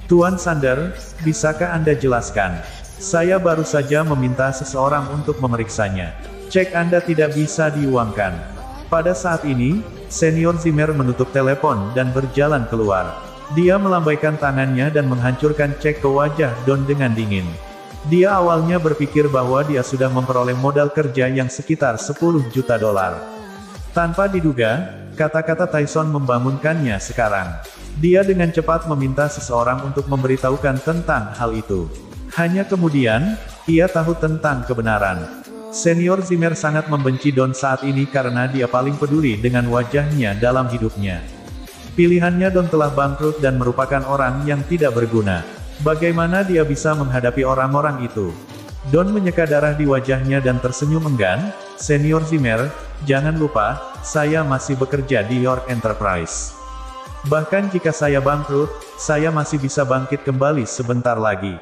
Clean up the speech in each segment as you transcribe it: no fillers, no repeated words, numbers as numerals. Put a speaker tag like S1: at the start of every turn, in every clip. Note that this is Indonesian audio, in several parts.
S1: Tuan Sander, bisakah Anda jelaskan? Saya baru saja meminta seseorang untuk memeriksanya. Cek Anda tidak bisa diuangkan. Pada saat ini, Senior Zimmer menutup telepon dan berjalan keluar. Dia melambaikan tangannya dan menghancurkan cek ke wajah Don dengan dingin. Dia awalnya berpikir bahwa dia sudah memperoleh modal kerja yang sekitar 10 juta dolar. Tanpa diduga, kata-kata Tyson membangunkannya sekarang. Dia dengan cepat meminta seseorang untuk memberitahukan tentang hal itu. Hanya kemudian, ia tahu tentang kebenaran. Senior Zimmer sangat membenci Don saat ini karena dia paling peduli dengan wajahnya dalam hidupnya. Pilihannya Don telah bangkrut dan merupakan orang yang tidak berguna. Bagaimana dia bisa menghadapi orang-orang itu? Don menyeka darah di wajahnya dan tersenyum enggan. Senior Zimmer, jangan lupa, saya masih bekerja di York Enterprise. Bahkan jika saya bangkrut, saya masih bisa bangkit kembali sebentar lagi.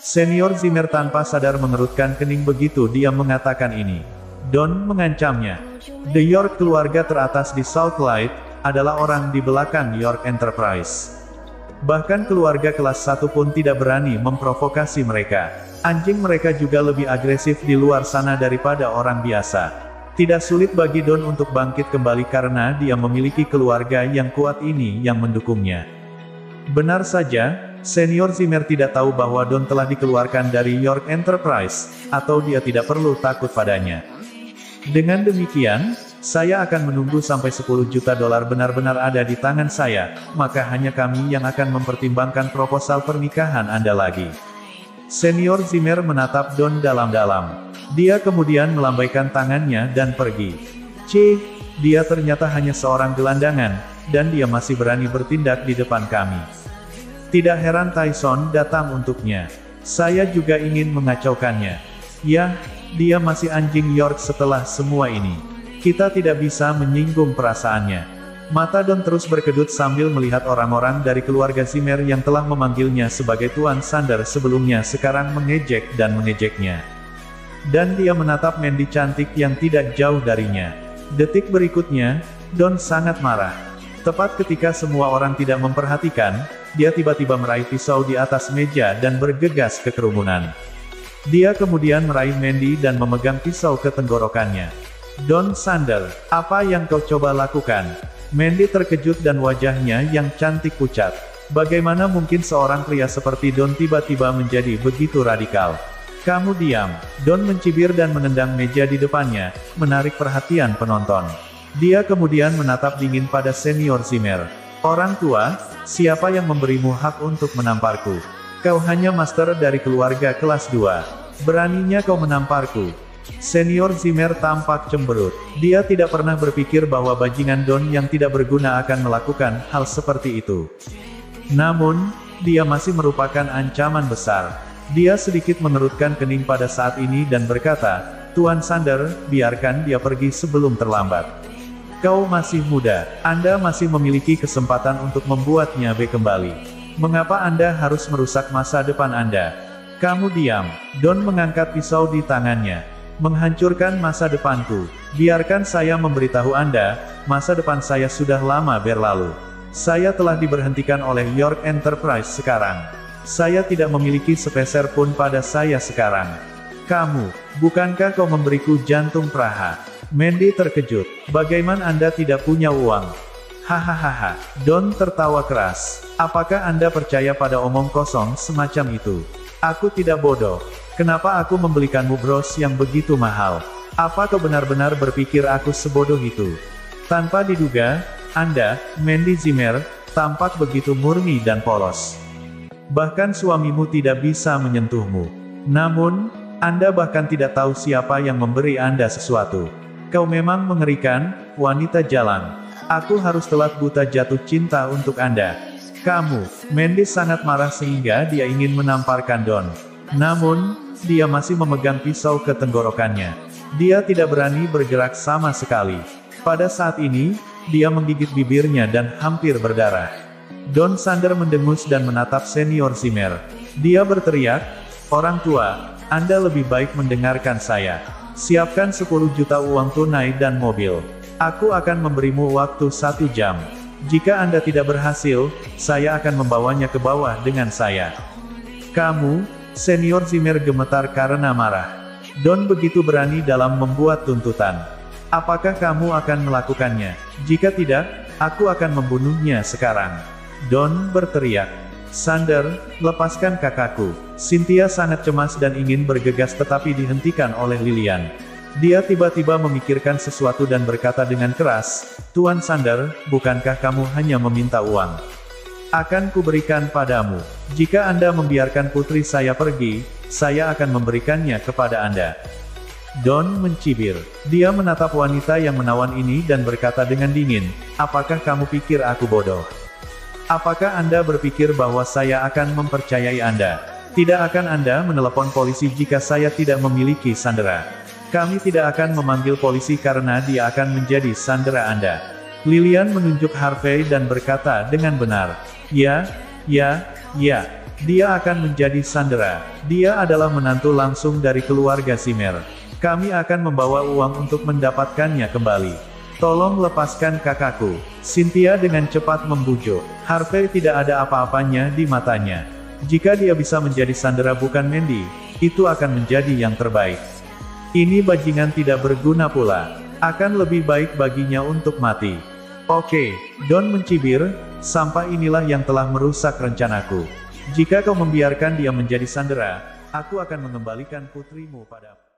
S1: Senior Zimmer tanpa sadar mengerutkan kening begitu dia mengatakan ini. Don mengancamnya. The York keluarga teratas di South Light adalah orang di belakang York Enterprise. Bahkan keluarga kelas 1 pun tidak berani memprovokasi mereka. Anjing mereka juga lebih agresif di luar sana daripada orang biasa. Tidak sulit bagi Don untuk bangkit kembali karena dia memiliki keluarga yang kuat ini yang mendukungnya. Benar saja, Senior Zimmer tidak tahu bahwa Don telah dikeluarkan dari York Enterprise, atau dia tidak perlu takut padanya. Dengan demikian, saya akan menunggu sampai 10 juta dolar benar-benar ada di tangan saya, maka hanya kami yang akan mempertimbangkan proposal pernikahan Anda lagi. Senior Zimmer menatap Don dalam-dalam. Dia kemudian melambaikan tangannya dan pergi. Dia ternyata hanya seorang gelandangan, dan dia masih berani bertindak di depan kami. Tidak heran Tyson datang untuknya. Saya juga ingin mengacaukannya. Ya, dia masih anjing York setelah semua ini. Kita tidak bisa menyinggung perasaannya. Mata Don terus berkedut sambil melihat orang-orang dari keluarga Zimmer yang telah memanggilnya sebagai Tuan Sander sebelumnya sekarang mengejek dan mengejeknya. Dan dia menatap Mandy cantik yang tidak jauh darinya. Detik berikutnya, Don sangat marah. Tepat ketika semua orang tidak memperhatikan, dia tiba-tiba meraih pisau di atas meja dan bergegas ke kerumunan. Dia kemudian meraih Mandy dan memegang pisau ke tenggorokannya. Don Sander, apa yang kau coba lakukan? Mandy terkejut dan wajahnya yang cantik pucat. Bagaimana mungkin seorang pria seperti Don tiba-tiba menjadi begitu radikal? Kamu diam. Don mencibir dan menendang meja di depannya, menarik perhatian penonton. Dia kemudian menatap dingin pada Senior Zimmer. Orang tua, siapa yang memberimu hak untuk menamparku? Kau hanya master dari keluarga kelas 2. Beraninya kau menamparku. Senior Zimmer tampak cemberut. Dia tidak pernah berpikir bahwa bajingan Don yang tidak berguna akan melakukan hal seperti itu. Namun, dia masih merupakan ancaman besar. Dia sedikit mengerutkan kening pada saat ini dan berkata, Tuan Sander, biarkan dia pergi sebelum terlambat. Kau masih muda, Anda masih memiliki kesempatan untuk membuatnya kembali. Mengapa Anda harus merusak masa depan Anda? Kamu diam. Don mengangkat pisau di tangannya. Menghancurkan masa depanku. Biarkan saya memberitahu Anda, masa depan saya sudah lama berlalu. Saya telah diberhentikan oleh York Enterprise sekarang. Saya tidak memiliki sepeser pun pada saya sekarang. Kamu, bukankah kau memberiku jantung praha? Mandy terkejut. Bagaimana Anda tidak punya uang? Hahaha. Don tertawa keras. Apakah Anda percaya pada omong kosong semacam itu? Aku tidak bodoh. Kenapa aku membelikanmu bros yang begitu mahal? Apa kau benar-benar berpikir aku sebodoh itu? Tanpa diduga, Anda, Mandy Zimmer, tampak begitu murni dan polos. Bahkan suamimu tidak bisa menyentuhmu. Namun, Anda bahkan tidak tahu siapa yang memberi Anda sesuatu. Kau memang mengerikan, wanita jalan. Aku harus telat buta jatuh cinta untuk Anda. Kamu, Mandy sangat marah sehingga dia ingin menamparkan Don. Namun, dia masih memegang pisau ke tenggorokannya. Dia tidak berani bergerak sama sekali. Pada saat ini, dia menggigit bibirnya dan hampir berdarah. Don Sander mendengus dan menatap Senior Zimmer. Dia berteriak, orang tua, Anda lebih baik mendengarkan saya. Siapkan 10 juta uang tunai dan mobil. Aku akan memberimu waktu 1 jam. Jika Anda tidak berhasil, saya akan membawanya ke bawah dengan saya. Kamu, Senior Zimmer gemetar karena marah. Don begitu berani dalam membuat tuntutan. Apakah kamu akan melakukannya? Jika tidak, aku akan membunuhnya sekarang. Don berteriak. Sander, lepaskan kakakku. Cynthia sangat cemas dan ingin bergegas tetapi dihentikan oleh Lilian. Dia tiba-tiba memikirkan sesuatu dan berkata dengan keras, Tuan Sander, bukankah kamu hanya meminta uang? Akan kuberikan padamu. Jika Anda membiarkan putri saya pergi, saya akan memberikannya kepada Anda. Don mencibir. Dia menatap wanita yang menawan ini dan berkata dengan dingin, apakah kamu pikir aku bodoh? Apakah Anda berpikir bahwa saya akan mempercayai Anda? Tidak akan Anda menelepon polisi jika saya tidak memiliki sandera. Kami tidak akan memanggil polisi karena dia akan menjadi sandera Anda. Lilian menunjuk Harvey dan berkata dengan benar. Ya, dia akan menjadi sandera. Dia adalah menantu langsung dari keluarga Zimmer. Kami akan membawa uang untuk mendapatkannya kembali. Tolong lepaskan kakakku. Cynthia dengan cepat membujuk. Harvey tidak ada apa-apanya di matanya. Jika dia bisa menjadi sandera bukan Mandy, itu akan menjadi yang terbaik. Ini bajingan tidak berguna pula. Akan lebih baik baginya untuk mati. Oke, Don mencibir, sampai inilah yang telah merusak rencanaku. Jika kau membiarkan dia menjadi sandera, aku akan mengembalikan putrimu padamu.